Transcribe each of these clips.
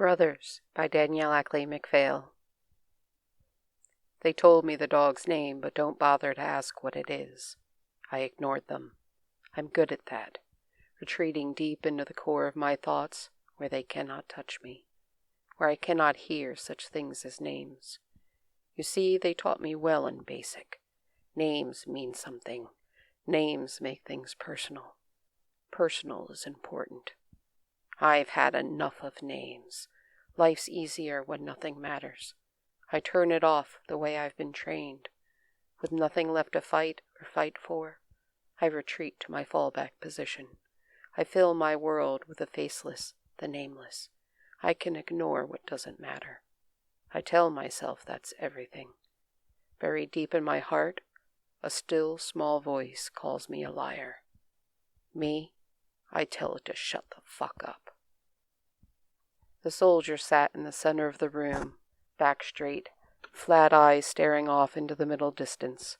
Brothers by Danielle Ackley-McPhail. They told me the dog's name, but don't bother to ask what it is. I ignored them. I'm good at that, retreating deep into the core of my thoughts where they cannot touch me, where I cannot hear such things as names. You see, they taught me well in basic. Names mean something. Names make things personal. Personal is important. I've had enough of names. Life's easier when nothing matters. I turn it off the way I've been trained. With nothing left to fight or fight for, I retreat to my fallback position. I fill my world with the faceless, the nameless. I can ignore what doesn't matter. I tell myself that's everything. Buried deep in my heart, a still, small voice calls me a liar. Me, I tell it to shut the fuck up. The soldier sat in the center of the room, back straight, flat eyes staring off into the middle distance,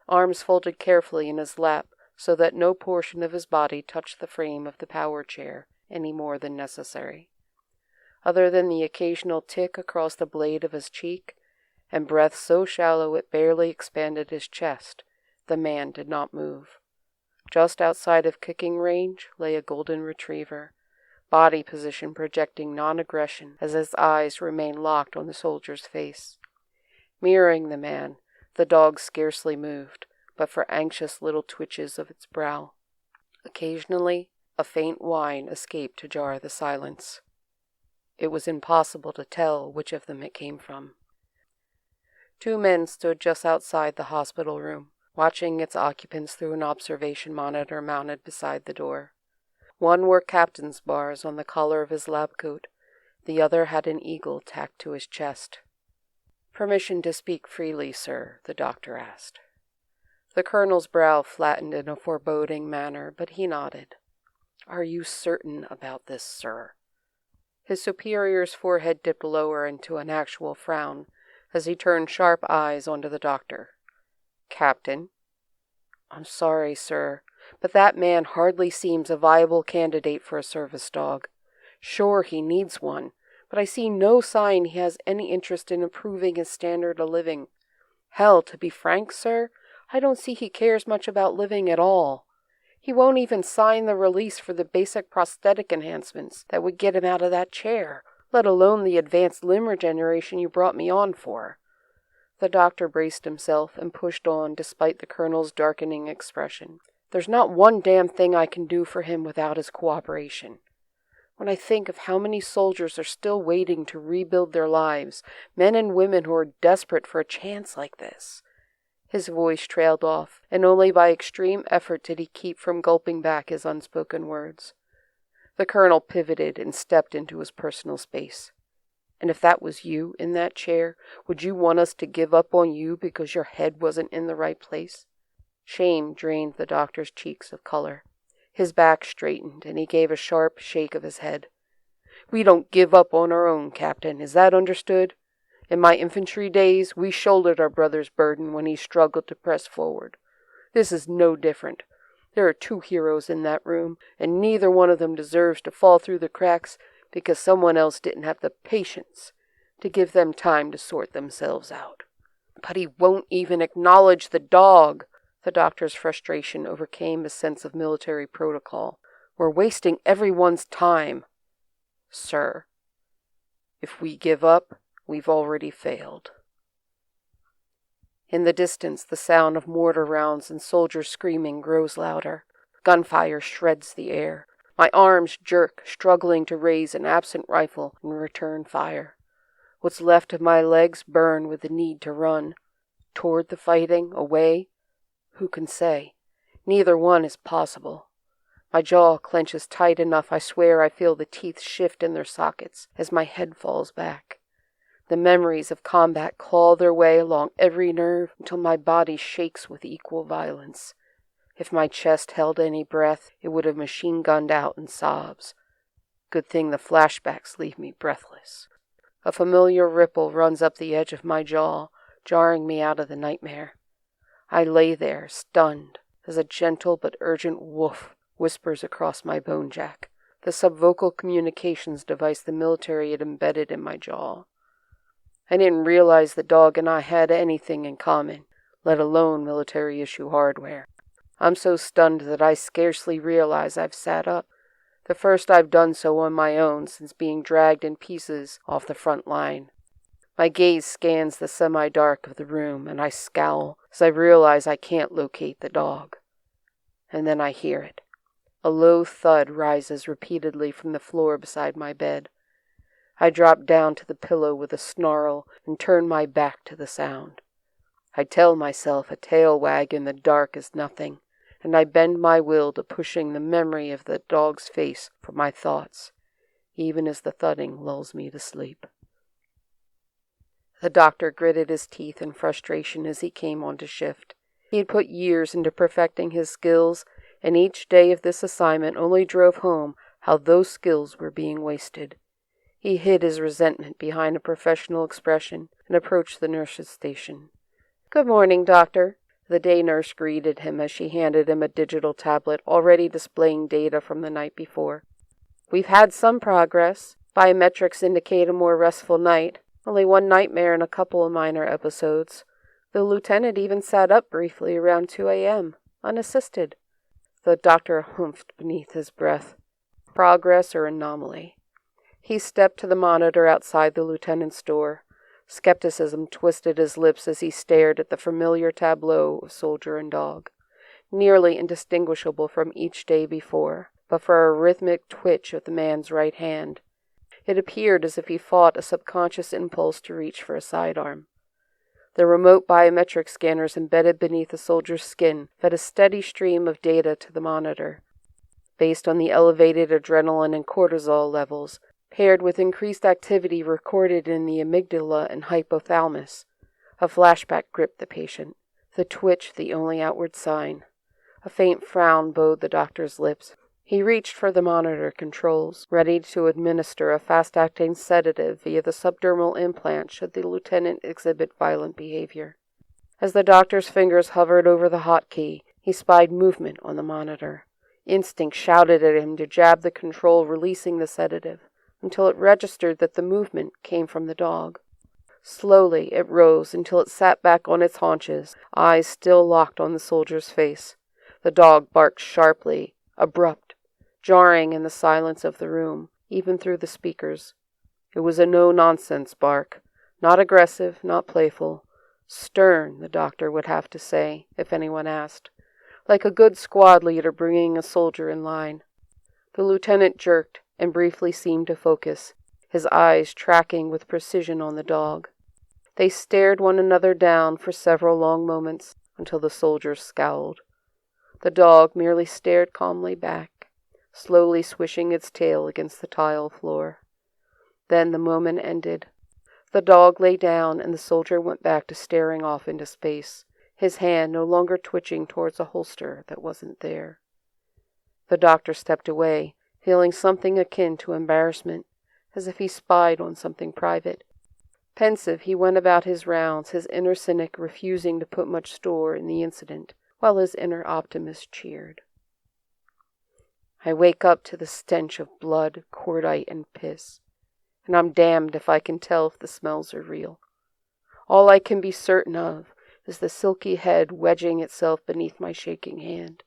arms folded carefully in his lap so that no portion of his body touched the frame of the power chair any more than necessary. Other than the occasional tick across the blade of his cheek, and breath so shallow it barely expanded his chest, the man did not move. Just outside of kicking range lay a golden retriever, body position projecting non-aggression as his eyes remained locked on the soldier's face. Mirroring the man, the dog scarcely moved, but for anxious little twitches of its brow. Occasionally, a faint whine escaped to jar the silence. It was impossible to tell which of them it came from. Two men stood just outside the hospital room, watching its occupants through an observation monitor mounted beside the door. One wore captain's bars on the collar of his lab coat. The other had an eagle tacked to his chest. "Permission to speak freely, sir," the doctor asked. The colonel's brow flattened in a foreboding manner, but he nodded. "Are you certain about this, sir?" His superior's forehead dipped lower into an actual frown as he turned sharp eyes onto the doctor. "Captain?" "I'm sorry, sir, but that man hardly seems a viable candidate for a service dog. Sure, he needs one, but I see no sign he has any interest in improving his standard of living. Hell, to be frank, sir, I don't see he cares much about living at all. He won't even sign the release for the basic prosthetic enhancements that would get him out of that chair, let alone the advanced limb regeneration you brought me on for." The doctor braced himself and pushed on despite the colonel's darkening expression. "There's not one damn thing I can do for him without his cooperation. When I think of how many soldiers are still waiting to rebuild their lives, men and women who are desperate for a chance like this." His voice trailed off, and only by extreme effort did he keep from gulping back his unspoken words. The colonel pivoted and stepped into his personal space. "And if that was you in that chair, would you want us to give up on you because your head wasn't in the right place?" Shame drained the doctor's cheeks of color. His back straightened, and he gave a sharp shake of his head. "We don't give up on our own, Captain. Is that understood? In my infantry days, we shouldered our brother's burden when he struggled to press forward. This is no different. There are two heroes in that room, and neither one of them deserves to fall through the cracks because someone else didn't have the patience to give them time to sort themselves out." "But he won't even acknowledge the dog." The doctor's frustration overcame his sense of military protocol. "We're wasting everyone's time." "Sir, if we give up, we've already failed." In the distance, the sound of mortar rounds and soldiers screaming grows louder. Gunfire shreds the air. My arms jerk, struggling to raise an absent rifle and return fire. What's left of my legs burn with the need to run. Toward the fighting, away? Who can say? Neither one is possible. My jaw clenches tight enough I swear I feel the teeth shift in their sockets as my head falls back. The memories of combat claw their way along every nerve until my body shakes with equal violence. If my chest held any breath, it would have machine-gunned out in sobs. Good thing the flashbacks leave me breathless. A familiar ripple runs up the edge of my jaw, jarring me out of the nightmare. I lay there, stunned, as a gentle but urgent woof whispers across my bone jack. the subvocal communications device the military had embedded in my jaw. I didn't realize the dog and I had anything in common, let alone military-issue hardware. I'm so stunned that I scarcely realize I've sat up, the first I've done so on my own since being dragged in pieces off the front line. My gaze scans the semi-dark of the room, and I scowl as I realize I can't locate the dog. And then I hear it. A low thud rises repeatedly from the floor beside my bed. I drop down to the pillow with a snarl and turn my back to the sound. I tell myself a tail wag in the dark is nothing, and I bend my will to pushing the memory of the dog's face from my thoughts, even as the thudding lulls me to sleep. The doctor gritted his teeth in frustration as he came onto shift. He had put years into perfecting his skills, and each day of this assignment only drove home how those skills were being wasted. He hid his resentment behind a professional expression and approached the nurse's station. "Good morning, doctor." The day nurse greeted him as she handed him a digital tablet already displaying data from the night before. "We've had some progress. Biometrics indicate a more restful night. Only one nightmare and a couple of minor episodes. The lieutenant even sat up briefly around 2 a.m., unassisted." The doctor humphed beneath his breath. Progress or anomaly? He stepped to the monitor outside the lieutenant's door. Skepticism twisted his lips as he stared at the familiar tableau of soldier and dog, nearly indistinguishable from each day before, but for a rhythmic twitch of the man's right hand. It appeared as if he fought a subconscious impulse to reach for a sidearm. The remote biometric scanners embedded beneath the soldier's skin fed a steady stream of data to the monitor. Based on the elevated adrenaline and cortisol levels, paired with increased activity recorded in the amygdala and hypothalamus, a flashback gripped the patient, the twitch the only outward sign. A faint frown bowed the doctor's lips. He reached for the monitor controls, ready to administer a fast-acting sedative via the subdermal implant should the lieutenant exhibit violent behavior. As the doctor's fingers hovered over the hotkey, he spied movement on the monitor. Instinct shouted at him to jab the control, releasing the sedative, until it registered that the movement came from the dog. Slowly it rose until it sat back on its haunches, eyes still locked on the soldier's face. The dog barked sharply, abrupt, jarring in the silence of the room, even through the speakers. It was a no-nonsense bark, not aggressive, not playful. Stern, the doctor would have to say, if anyone asked, like a good squad leader bringing a soldier in line. The lieutenant jerked and briefly seemed to focus, his eyes tracking with precision on the dog. They stared one another down for several long moments until the soldier scowled. The dog merely stared calmly back, slowly swishing its tail against the tile floor. Then the moment ended. The dog lay down, and the soldier went back to staring off into space, his hand no longer twitching towards a holster that wasn't there. The doctor stepped away, feeling something akin to embarrassment, as if he spied on something private. Pensive, he went about his rounds, his inner cynic refusing to put much store in the incident, while his inner optimist cheered. I wake up to the stench of blood, cordite, and piss, and I'm damned if I can tell if the smells are real. All I can be certain of is the silky head wedging itself beneath my shaking hand.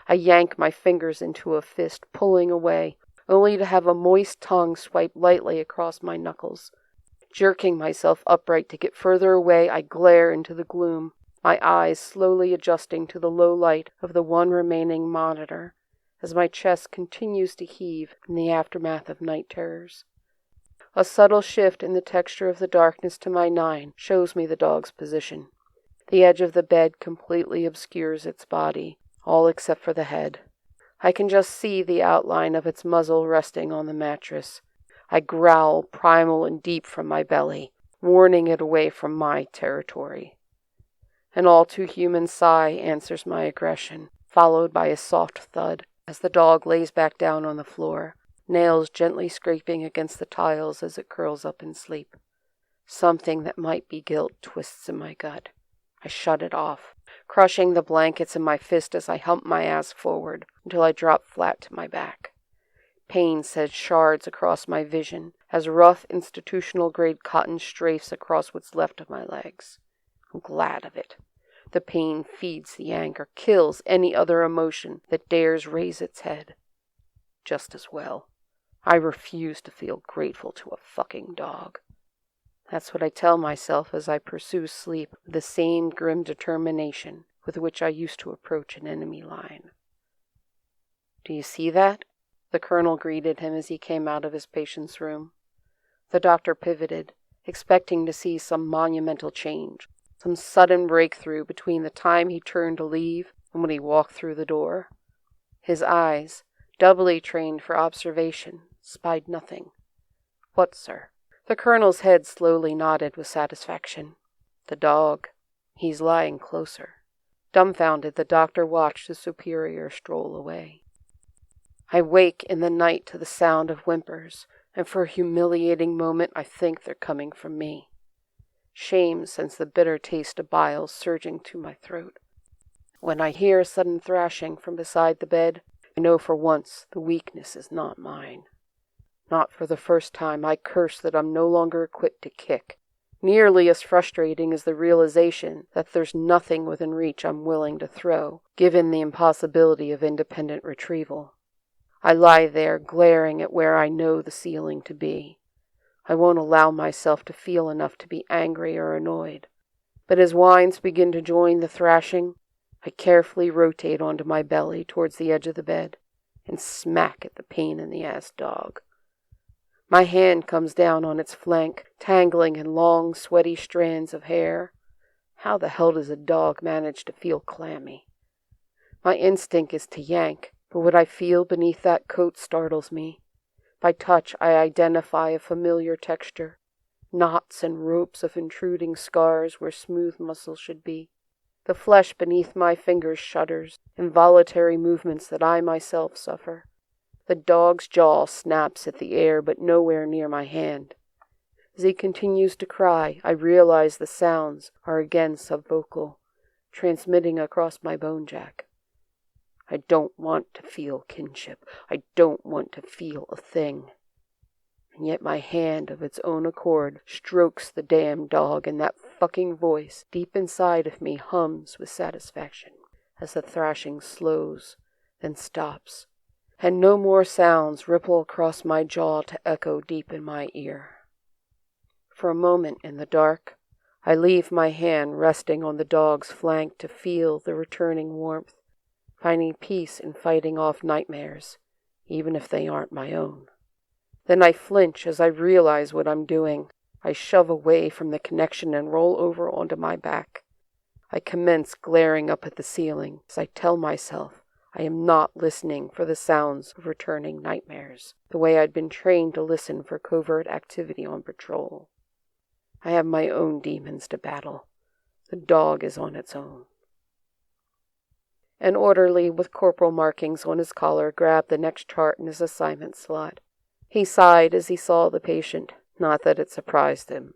I yank my fingers into a fist, pulling away, only to have a moist tongue swipe lightly across my knuckles. Jerking myself upright to get further away, I glare into the gloom, my eyes slowly adjusting to the low light of the one remaining monitor, as my chest continues to heave in the aftermath of night terrors. A subtle shift in the texture of the darkness to my 9 shows me the dog's position. The edge of the bed completely obscures its body, all except for the head. I can just see the outline of its muzzle resting on the mattress. I growl primal and deep from my belly, warning it away from my territory. An all-too-human sigh answers my aggression, followed by a soft thud as the dog lays back down on the floor, nails gently scraping against the tiles as it curls up in sleep. Something that might be guilt twists in my gut. I shut it off, crushing the blankets in my fist as I hump my ass forward until I drop flat to my back. Pain sends shards across my vision as rough institutional-grade cotton strafes across what's left of my legs. I'm glad of it. The pain feeds the anger, kills any other emotion that dares raise its head. Just as well. I refuse to feel grateful to a fucking dog. That's what I tell myself as I pursue sleep with the same grim determination with which I used to approach an enemy line. "Do you see that?" The colonel greeted him as he came out of his patient's room. The doctor pivoted, expecting to see some monumental change, some sudden breakthrough between the time he turned to leave and when he walked through the door. His eyes, doubly trained for observation, spied nothing. "What, sir?" The colonel's head slowly nodded with satisfaction. "The dog. He's lying closer." Dumbfounded, the doctor watched his superior stroll away. I wake in the night to the sound of whimpers, and for a humiliating moment I think they're coming from me. Shame sends the bitter taste of bile surging to my throat. When I hear a sudden thrashing from beside the bed, I know for once the weakness is not mine. Not for the first time I curse that I'm no longer equipped to kick. Nearly as frustrating is the realization that there's nothing within reach I'm willing to throw, given the impossibility of independent retrieval. I lie there, glaring at where I know the ceiling to be. I won't allow myself to feel enough to be angry or annoyed. But as whines begin to join the thrashing, I carefully rotate onto my belly towards the edge of the bed and smack at the pain-in-the-ass dog. My hand comes down on its flank, tangling in long, sweaty strands of hair. How the hell does a dog manage to feel clammy? My instinct is to yank, but what I feel beneath that coat startles me. By touch, I identify a familiar texture, knots and ropes of intruding scars where smooth muscle should be. The flesh beneath my fingers shudders, involuntary movements that I myself suffer. The dog's jaw snaps at the air, but nowhere near my hand. As he continues to cry, I realize the sounds are again subvocal, transmitting across my bone jack. I don't want to feel kinship. I don't want to feel a thing. And yet my hand, of its own accord, strokes the damn dog, and that fucking voice, deep inside of me, hums with satisfaction as the thrashing slows, then stops, and no more sounds ripple across my jaw to echo deep in my ear. For a moment in the dark, I leave my hand resting on the dog's flank to feel the returning warmth, finding peace in fighting off nightmares, even if they aren't my own. Then I flinch as I realize what I'm doing. I shove away from the connection and roll over onto my back. I commence glaring up at the ceiling as I tell myself I am not listening for the sounds of returning nightmares, the way I'd been trained to listen for covert activity on patrol. I have my own demons to battle. The dog is on its own. An orderly with corporal markings on his collar grabbed the next chart in his assignment slot. He sighed as he saw the patient, not that it surprised him.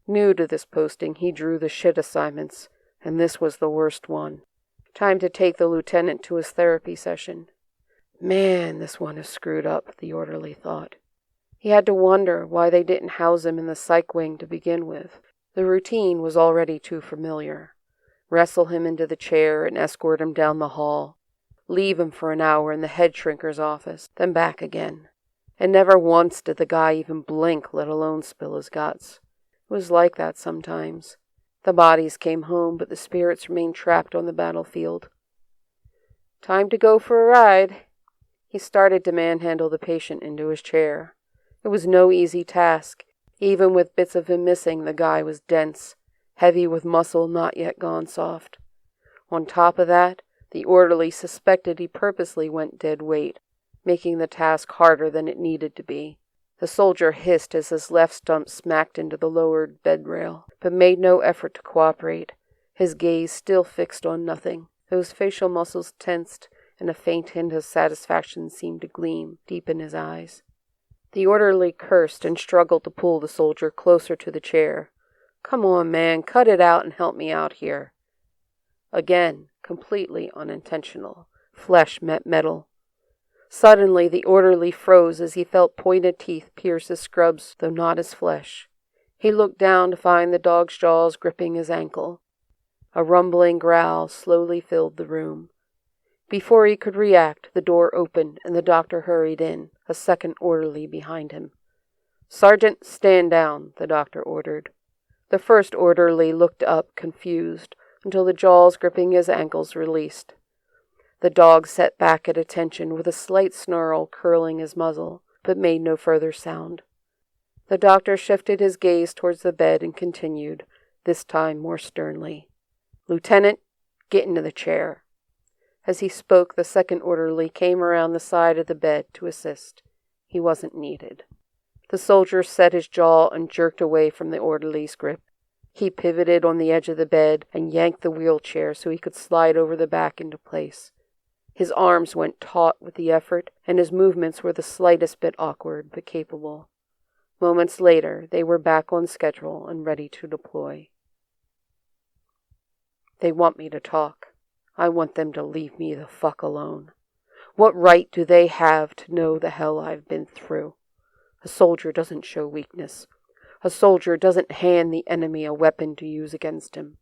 New to this posting, he drew the shit assignments, and this was the worst one. Time to take the lieutenant to his therapy session. Man, this one is screwed up, the orderly thought. He had to wonder why they didn't house him in the psych wing to begin with. The routine was already too familiar. Wrestle him into the chair and escort him down the hall. Leave him for an hour in the head shrinker's office, then back again. And never once did the guy even blink, let alone spill his guts. It was like that sometimes. The bodies came home, but the spirits remained trapped on the battlefield. Time to go for a ride. He started to manhandle the patient into his chair. It was no easy task. Even with bits of him missing, the guy was dense, heavy with muscle not yet gone soft. On top of that, the orderly suspected he purposely went dead weight, making the task harder than it needed to be. The soldier hissed as his left stump smacked into the lowered bed rail, but made no effort to cooperate, his gaze still fixed on nothing. Those facial muscles tensed, and a faint hint of satisfaction seemed to gleam deep in his eyes. The orderly cursed and struggled to pull the soldier closer to the chair. "Come on, man, cut it out and help me out here." Again, completely unintentional, flesh met metal. Suddenly the orderly froze as he felt pointed teeth pierce his scrubs, though not his flesh. He looked down to find the dog's jaws gripping his ankle. A rumbling growl slowly filled the room. Before he could react, the door opened and the doctor hurried in, a second orderly behind him. "Sergeant, stand down," the doctor ordered. The first orderly looked up, confused, until the jaws gripping his ankles released. The dog sat back at attention with a slight snarl curling his muzzle, but made no further sound. The doctor shifted his gaze towards the bed and continued, this time more sternly. "Lieutenant, get into the chair." As he spoke, the second orderly came around the side of the bed to assist. He wasn't needed. The soldier set his jaw and jerked away from the orderly's grip. He pivoted on the edge of the bed and yanked the wheelchair so he could slide over the back into place. His arms went taut with the effort, and his movements were the slightest bit awkward but capable. Moments later, they were back on schedule and ready to deploy. They want me to talk. I want them to leave me the fuck alone. What right do they have to know the hell I've been through? A soldier doesn't show weakness. A soldier doesn't hand the enemy a weapon to use against him.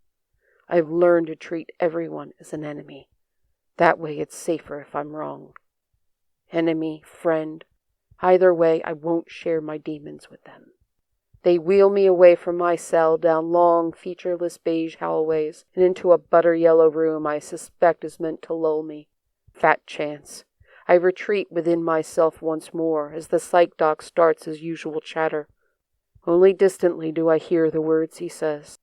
I've learned to treat everyone as an enemy. That way it's safer if I'm wrong. Enemy, friend, either way I won't share my demons with them. They wheel me away from my cell down long, featureless beige hallways and into a butter-yellow room I suspect is meant to lull me. Fat chance. I retreat within myself once more as the psych doc starts his usual chatter. Only distantly do I hear the words he says.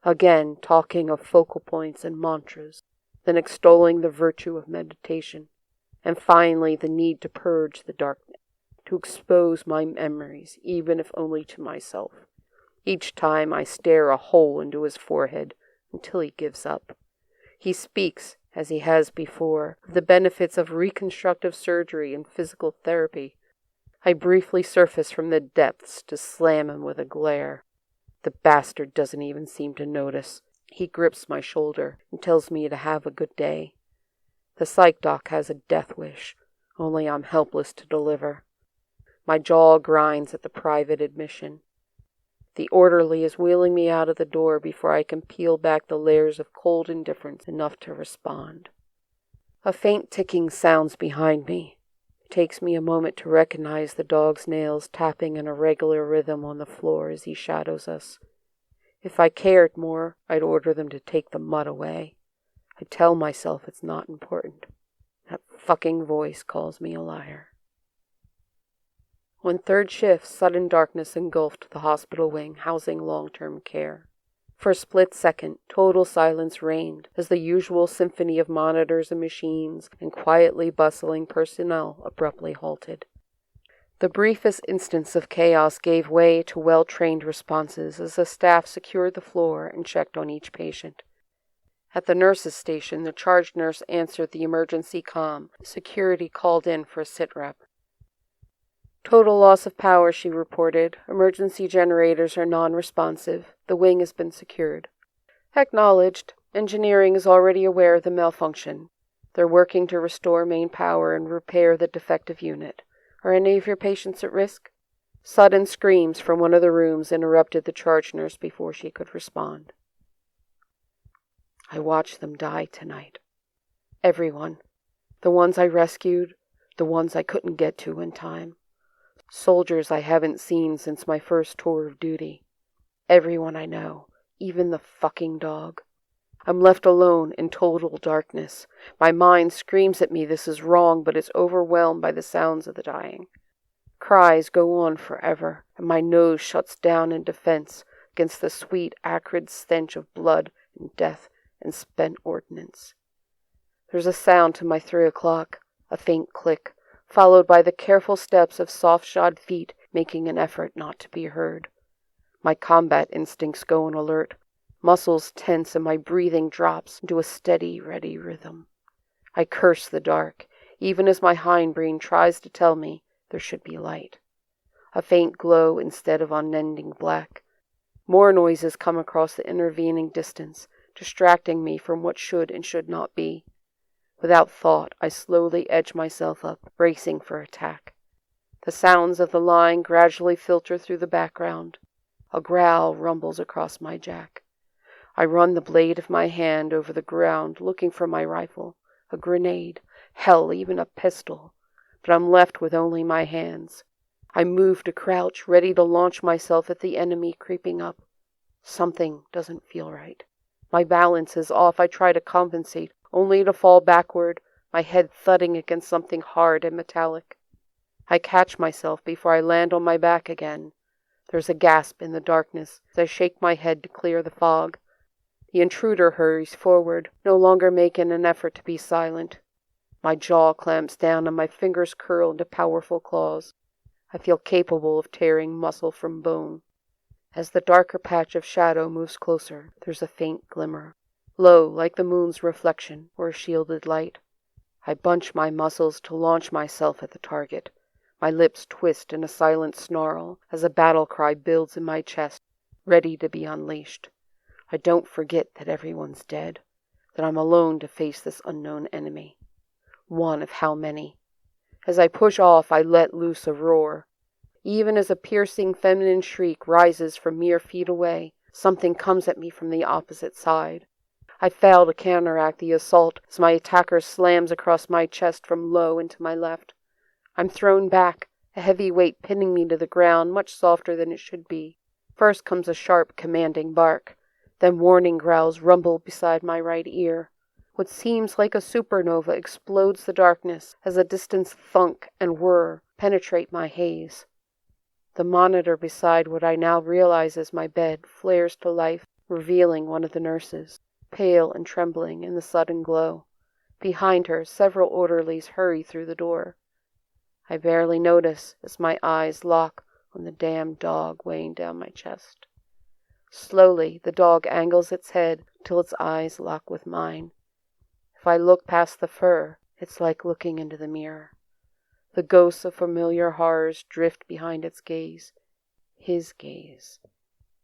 Again talking of focal points and mantras, then extolling the virtue of meditation, and finally the need to purge the darkness, to expose my memories, even if only to myself. Each time I stare a hole into his forehead until he gives up. He speaks, as he has before, of the benefits of reconstructive surgery and physical therapy. I briefly surface from the depths to slam him with a glare. The bastard doesn't even seem to notice. He grips my shoulder and tells me to have a good day. The psych doc has a death wish, only I'm helpless to deliver. My jaw grinds at the private admission. The orderly is wheeling me out of the door before I can peel back the layers of cold indifference enough to respond. A faint ticking sounds behind me. It takes me a moment to recognize the dog's nails tapping in a regular rhythm on the floor as he shadows us. If I cared more, I'd order them to take the mud away. I tell myself it's not important. That fucking voice calls me a liar. On third shift, sudden darkness engulfed the hospital wing housing long-term care. For a split second, total silence reigned as the usual symphony of monitors and machines and quietly bustling personnel abruptly halted. The briefest instance of chaos gave way to well-trained responses as the staff secured the floor and checked on each patient. At the nurse's station, the charge nurse answered the emergency comm. Security called in for a sit-rep. "Total loss of power," she reported. "Emergency generators are non-responsive. The wing has been secured." "Acknowledged. Engineering is already aware of the malfunction. They're working to restore main power and repair the defective unit. Are any of your patients at risk?" Sudden screams from one of the rooms interrupted the charge nurse before she could respond. I watched them die tonight. Everyone. The ones I rescued, the ones I couldn't get to in time. Soldiers I haven't seen since my first tour of duty. Everyone I know, even the fucking dog. I'm left alone in total darkness. My mind screams at me this is wrong, but it's overwhelmed by the sounds of the dying. Cries go on forever, and my nose shuts down in defense against the sweet, acrid stench of blood and death and spent ordnance. There's a sound to my 3 o'clock, a faint click, followed by the careful steps of soft-shod feet making an effort not to be heard. My combat instincts go on alert. Muscles tense and my breathing drops into a steady, ready rhythm. I curse the dark, even as my hindbrain tries to tell me there should be light. A faint glow instead of unending black. More noises come across the intervening distance, distracting me from what should and should not be. Without thought, I slowly edge myself up, bracing for attack. The sounds of the line gradually filter through the background. A growl rumbles across my jack. I run the blade of my hand over the ground, looking for my rifle, a grenade, hell, even a pistol. But I'm left with only my hands. I move to crouch, ready to launch myself at the enemy creeping up. Something doesn't feel right. My balance is off. I try to compensate, only to fall backward, my head thudding against something hard and metallic. I catch myself before I land on my back again. There's a gasp in the darkness as I shake my head to clear the fog. The intruder hurries forward, no longer making an effort to be silent. My jaw clamps down and my fingers curl into powerful claws. I feel capable of tearing muscle from bone. As the darker patch of shadow moves closer, there's a faint glimmer, low like the moon's reflection or a shielded light. I bunch my muscles to launch myself at the target. My lips twist in a silent snarl as a battle cry builds in my chest, ready to be unleashed. I don't forget that everyone's dead, that I'm alone to face this unknown enemy. One of how many? As I push off, I let loose a roar. Even as a piercing feminine shriek rises from mere feet away, something comes at me from the opposite side. I fail to counteract the assault as my attacker slams across my chest from low into my left. I'm thrown back, a heavy weight pinning me to the ground, much softer than it should be. First comes a sharp, commanding bark. Then warning growls rumble beside my right ear. What seems like a supernova explodes the darkness as a distant thunk and whir penetrate my haze. The monitor beside what I now realize is my bed flares to life, revealing one of the nurses, pale and trembling in the sudden glow. Behind her, several orderlies hurry through the door. I barely notice as my eyes lock on the damned dog weighing down my chest. Slowly, the dog angles its head till its eyes lock with mine. If I look past the fur, it's like looking into the mirror. The ghosts of familiar horrors drift behind its gaze. His gaze.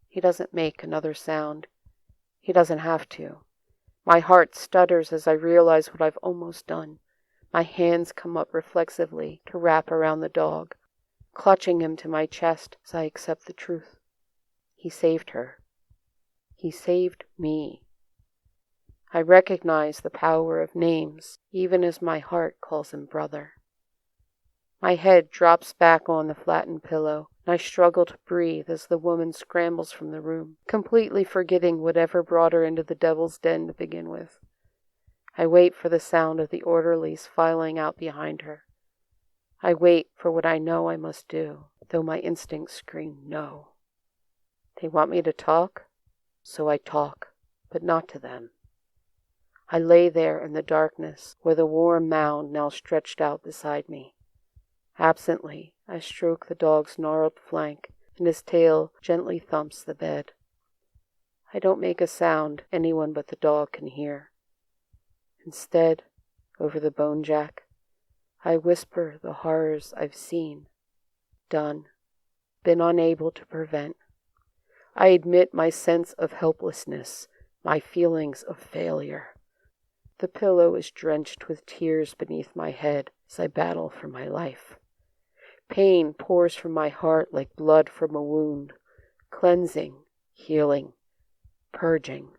He doesn't make another sound. He doesn't have to. My heart stutters as I realize what I've almost done. My hands come up reflexively to wrap around the dog, clutching him to my chest as I accept the truth. He saved her. He saved me. I recognize the power of names, even as my heart calls him brother. My head drops back on the flattened pillow, and I struggle to breathe as the woman scrambles from the room, completely forgetting whatever brought her into the devil's den to begin with. I wait for the sound of the orderlies filing out behind her. I wait for what I know I must do, though my instincts scream no. They want me to talk, so I talk, but not to them. I lay there in the darkness, with a warm mound now stretched out beside me. Absently, I stroke the dog's gnarled flank, and his tail gently thumps the bed. I don't make a sound anyone but the dog can hear. Instead, over the bone jack, I whisper the horrors I've seen, done, been unable to prevent. I admit my sense of helplessness, my feelings of failure. The pillow is drenched with tears beneath my head as I battle for my life. Pain pours from my heart like blood from a wound, cleansing, healing, purging.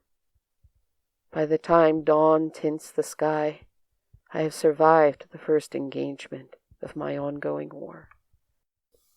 By the time dawn tints the sky, I have survived the first engagement of my ongoing war.